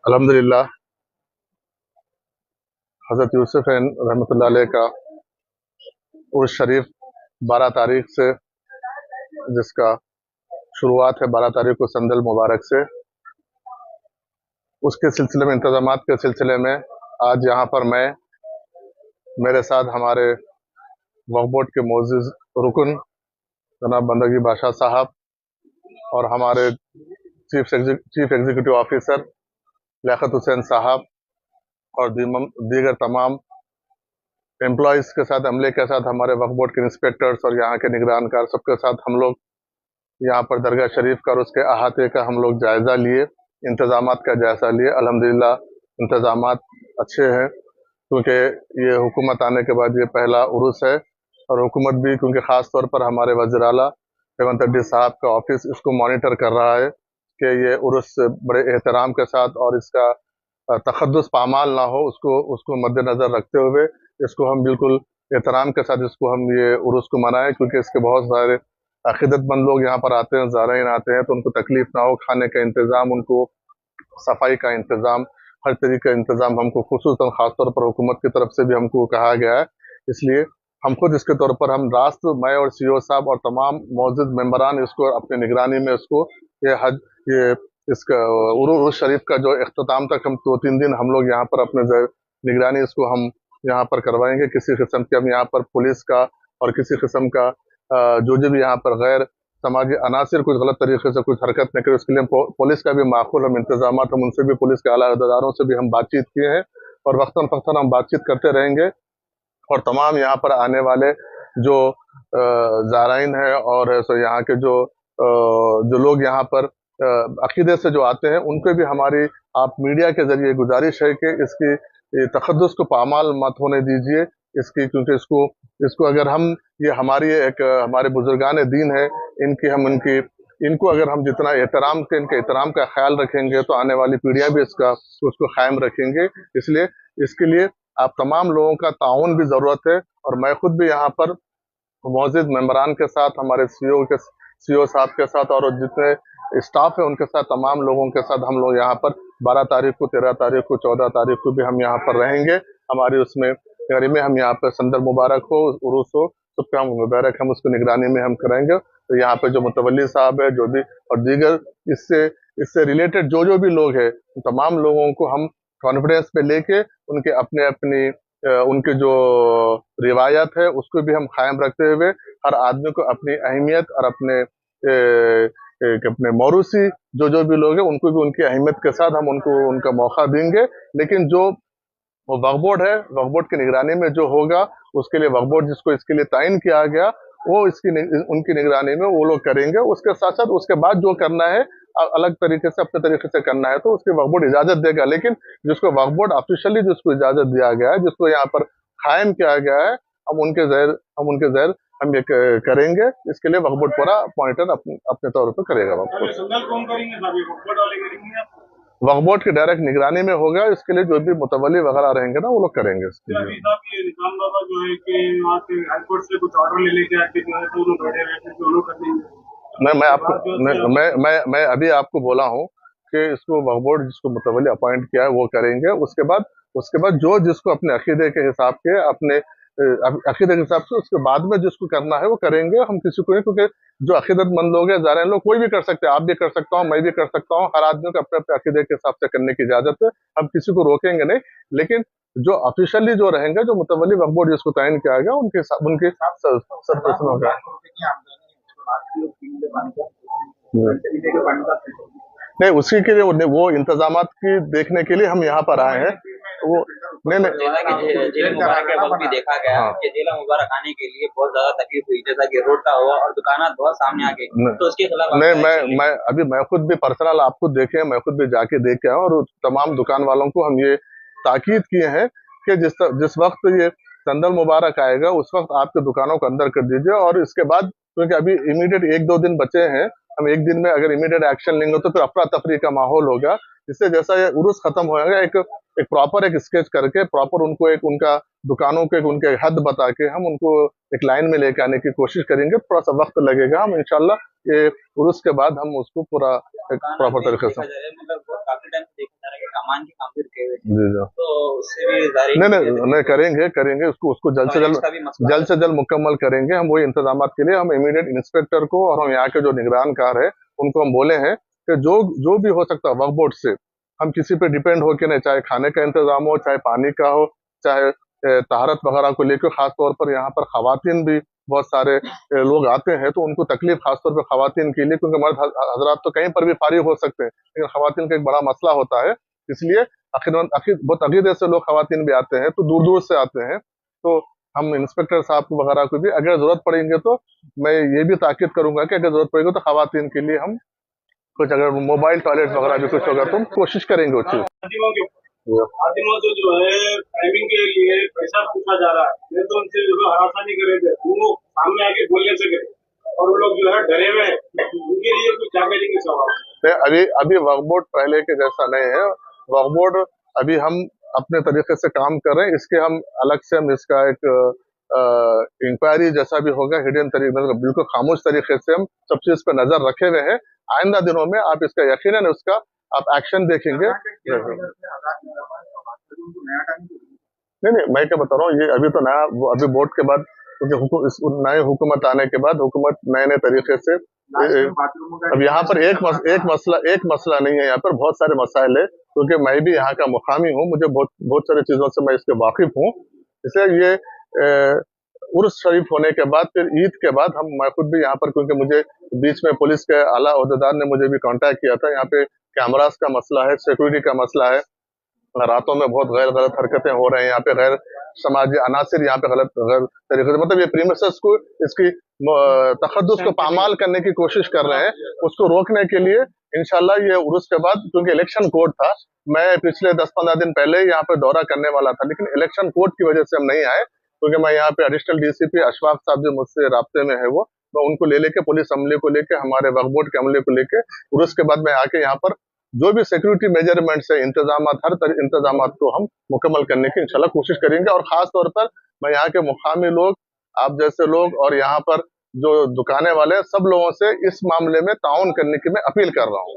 अल्हम्दुलिल्लाह। हज़रत यूसुफ रहमतुल्लाह अलैह का उर्स शरीफ 12 तारीख से, जिसका शुरुआत है 12 तारीख को संदल मुबारक से, उसके सिलसिले में इंतजामात के सिलसिले में आज यहाँ पर मैं, मेरे साथ हमारे वक्फ बोर्ड के मोअज़्ज़िज़ रुकन जनाब बंदगी बादशाह साहब और हमारे chief executive officer Liaquat Hussain साहब और दीगर तमाम एम्प्लॉयज़ के साथ, अमले के साथ, हमारे वक्फ बोर्ड के इंस्पेक्टर्स और यहाँ के निगरानकार, सबके साथ हम लोग यहाँ पर दरगाह शरीफ का और उसके अहाते का हम लोग जायज़ा लिए, इंतज़ामात का जायज़ा लिए। अल्हम्दुलिल्लाह इंतज़ामात अच्छे हैं, क्योंकि ये हुकूमत आने के बाद ये पहला उर्स है और हुकूमत भी, क्योंकि ख़ास तौर पर हमारे वज़ीर आला रेवंत रेड्डी साहब का ऑफिस इसको मॉनिटर कर रहा है कि ये उर्स बड़े एहतराम के साथ और इसका तखद्दुस पामाल ना हो, उसको मद्देनज़र रखते हुए इसको हम बिल्कुल एहतराम के साथ इसको हम ये उर्स को मनाएं, क्योंकि इसके बहुत सारे अक़ीदतमंद लोग यहाँ पर आते हैं, ज़ायरीन आते हैं, तो उनको तकलीफ ना हो, खाने का इंतज़ाम, उनको सफाई का इंतज़ाम, हर तरीके का इंतज़ाम हमको खुसूसन ख़ासतौर पर हुकूमत की तरफ से भी हमको कहा गया है। इसलिए हम खुद इसके तौर पर हम रास्त, मैं और सीओ साहब और तमाम मौजूद मेंबरान इसको अपनी निगरानी में इसको ये इसका उरूस शरीफ का जो इख्तिताम तक हम 2-3 दिन हम लोग यहाँ पर अपने निगरानी इसको हम यहाँ पर करवाएंगे। किसी किस्म की हम यहाँ पर पुलिस का और किसी किस्म का जो भी यहाँ पर गैर समाजी अनासिर कुछ गलत तरीके से कुछ हरकत न करे, उसके लिए पुलिस का भी माकूल हम इंतजाम, हम उनसे भी, पुलिस के आला अहदेदारों से भी हम बातचीत किए हैं और वक्तन फ़क्तन हम बातचीत करते रहेंगे। और तमाम यहाँ पर आने वाले जो ज़ायरीन है और यहाँ के जो लोग यहाँ पर अकीदे से जो आते हैं, उनपे भी हमारी आप मीडिया के जरिए गुजारिश है कि इसकी तखद्दुस को पामाल मत होने दीजिए इसकी, क्योंकि इसको अगर हम, ये हमारी एक हमारे बुजुर्गान दीन है, इनको अगर हम जितना एहतराम के इनके एहतराम का ख्याल रखेंगे तो आने वाली पीढ़ियां भी उसको कायम रखेंगे। इसलिए इसके लिए आप तमाम लोगों का ताउन भी ज़रूरत है और मैं खुद भी यहाँ पर मौजूद मेंबरान के साथ, हमारे सीओ साहब के साथ और जितने स्टाफ है उनके साथ, तमाम लोगों के साथ हम लोग यहाँ पर 12 तारीख को, 13 तारीख को, 14 तारीख को भी हम यहाँ पर रहेंगे। हमारी उसमें घरी में हम यहाँ पर संदर मुबारक हो, उरूस हो, सबका हम मुबारक हम उसको निगरानी में हम करेंगे। तो यहाँ पे जो मुतवल्ली साहब है, जो भी और दीगर इससे रिलेटेड जो भी लोग हैं, तमाम लोगों को हम कॉन्फिडेंस पे लेके उनके उनके जो रिवायत है उसको भी हम कायम रखते हुए हर आदमी को अपनी अहमियत और अपने मौरूसी जो भी लोग हैं उनको भी उनकी अहमियत के साथ हम उनका मौका देंगे। लेकिन जो वो वक्फ बोर्ड है, वक्फ बोर्ड की निगरानी में जो होगा, उसके लिए वक्फ बोर्ड जिसको इसके लिए तयन किया गया, वो उनकी निगरानी में वो लोग करेंगे। उसके साथ साथ उसके बाद जो करना है अलग तरीके से, अपने तरीके से करना है, तो उसके वक्फ बोर्ड इजाजत देगा। लेकिन जिसको वक्फ बोर्ड ऑफिशियली जिसको इजाजत दिया गया है, जिसको यहाँ पर कायम किया गया है, हम उनके जहर हम ये करेंगे। इसके लिए वक्फ बोर्ड पूरा मॉनिटर अपने तौर पर करेगा। वक्फ बोर्ड की डायरेक्ट निगरानी में होगा। इसके लिए जो भी मुतवल्ली वगैरह रहेंगे ना, वो लोग करेंगे इसके लिए। निजाम बाबा जो है कि वहाँ से हाईकोर्ट से कुछ ऑर्डर ले लेके आके जो है दोनों खड़े रहते, दोनों कर देंगे। मैं अभी आपको बोला हूँ कि इसको वक्फ बोर्ड जिसको मुतवल्ली अपॉइंट किया है वो करेंगे। उसके बाद जो जिसको अपने अकीदे के हिसाब के, अपने अकीदे के हिसाब से उसके बाद में जिसको करना है वो करेंगे। हम किसी को नहीं, क्योंकि जो अकीदतमंद लोग हैं, ज़ायरीन लोग, कोई भी कर सकते हैं, आप भी कर सकता हूँ, मैं भी कर सकता हूँ, हर आदमी को अपने अपने अकीदे के हिसाब से करने की इजाजत है, हम किसी को रोकेंगे नहीं। लेकिन जो ऑफिशियली जो रहेंगे, जो मुतवल्ली वक्फ बोर्ड जिसको तयन किया गया, उनके सरपरस्त होगा। नहीं, उसी के लिए वो इंतजामात की देखने के लिए हम यहाँ पर आए हैं। वो नहीं जैसा कि जेल मुबारक के वक्त भी देखा गया कि जेल मुबारक आने के लिए बहुत ज्यादा तकलीफ हुई, जैसा कि रोड का हुआ और दुकानात बहुत सामने आ गए, तो उसके खिलाफ नहीं, मैं खुद भी पर्सनल, आप खुद देखे, मैं खुद भी जाके देख के आया और तमाम दुकान वालों को हम ये ताकीद किए हैं कि जिस वक्त ये संदल मुबारक आएगा उस वक्त आपके दुकानों को अंदर कर दीजिए। और इसके बाद, क्योंकि अभी इमीडिएट 1-2 दिन बचे हैं, हम एक दिन में अगर इमीडिएट एक्शन लेंगे तो फिर अफरा तफरी का माहौल होगा। इससे जैसा ये उर्स खत्म होगा, एक प्रॉपर एक स्केच करके प्रॉपर उनको उनका दुकानों के उनके हद बता के हम उनको एक लाइन में लेके आने की कोशिश करेंगे। थोड़ा सा वक्त लगेगा, हम इंशाल्लाह ये उर्स के बाद हम उसको पूरा एक प्रॉपर तरीके से सामान की काम भी रुके हुए थे, जी जी तो उससे भी जारी नहीं नहीं नहीं, करेंगे उसको जल्द से जल्द मुकम्मल करेंगे हम। वही इंतजाम के लिए हम इमीडिएट इंस्पेक्टर को और हम यहाँ के जो निगरानकार है उनको हम बोले हैं कि जो भी हो सकता है वक्फ बोर्ड से हम किसी पे डिपेंड हो के नहीं, चाहे खाने का इंतजाम हो, चाहे पानी का हो, चाहे तहारत वगैरह को लेकर। खास तौर पर यहाँ पर खवातीन भी बहुत सारे लोग आते हैं तो उनको तकलीफ खासतौर पर खवातीन के लिए, क्योंकि मर्द हजरात तो कहीं पर भी फारिग हो सकते हैं, लेकिन खवातीन का एक बड़ा मसला होता है। इसलिए आखिर बहुत अकीदे से लोग खवातीन भी आते हैं, तो दूर दूर से आते हैं। तो हम इंस्पेक्टर साहब को वगैरह को भी अगर जरूरत पड़ेंगे तो मैं ये भी ताकीद करूंगा कि अगर जरूरत पड़ेगी तो खवातीन के लिए हम कुछ, अगर मोबाइल टॉयलेट वगैरह भी कुछ होगा तो हम कोशिश करेंगे उस चीज। खादिमों से जो है टाइमिंग के लिए पैसा पूछा जा रहा है, नहीं तो उनसे जो हरासा नहीं करेंगे, वो सामने आके बोलने से करें, और वो लोग जो है डरे हुए हैं, उनके लिए कुछ क्या करेंगे सवाल? अभी वक्फ बोर्ड पहले के जैसा नहीं है। वक्फ बोर्ड अभी हम अपने तरीके से काम कर रहे हैं, इसके हम अलग से हम इसका एक इंक्वायरी जैसा भी होगा हिडन तरीके, मतलब बिल्कुल खामोश तरीके से हम सब चीज पे नजर रखे हुए हैं। आइंदा दिनों में आप इसका यकीनन उसका आप एक्शन देखेंगे। नहीं, मैं क्या बता रहा हूँ, ये अभी तो नया, अभी बोर्ड के बाद, क्योंकि नए हुकूमत आने के बाद हुकूमत नए तरीके से, अब यहाँ पर एक मसला नहीं है, यहाँ पर बहुत सारे मसाइल है, क्योंकि मैं भी यहाँ का मुकामी हूँ, मुझे बहुत सारी चीजों से मैं इसके वाकिफ हूँ। इसलिए ये उर्स शरीफ होने के बाद, फिर ईद के बाद मैं खुद भी यहाँ पर, क्योंकि मुझे बीच में पुलिस के आला ओहदेदार ने मुझे भी कांटेक्ट किया था, यहाँ पे कैमरास का मसला है, सिक्योरिटी का मसला है, रातों में बहुत गलत हरकतें हो रहे हैं, यहाँ पे गैर समाजी अनासिर यहाँ पे गलत तरीके से, मतलब ये प्रीमिसेस को, इसकी तखद्दुस को पामाल करने की कोशिश कर रहे हैं। उसको रोकने के लिए इंशाल्लाह ये उर्स के बाद, क्योंकि इलेक्शन कोड था, मैं पिछले 10-15 दिन पहले यहाँ पे दौरा करने वाला था, लेकिन इलेक्शन कोड की वजह से हम नहीं आए, क्योंकि मैं यहाँ पे एडिशनल डीसीपी अशफाक साहब जो मुझसे राब्ते में है, वो मैं उनको लेके, पुलिस अमले को लेके, हमारे वक्फ बोर्ड के अमले को लेके, उर्स के बाद मैं आके यहाँ पर जो भी सिक्योरिटी मेजरमेंट्स है, हर तरह इंतजाम को हम मुकम्मल करने की इंशाल्लाह कोशिश करेंगे। और खास तौर पर मैं यहाँ के मुकामी लोग, आप जैसे लोग और यहाँ पर जो दुकानें वाले, सब लोगों से इस मामले में ताउन करने की मैं अपील कर रहा हूँ।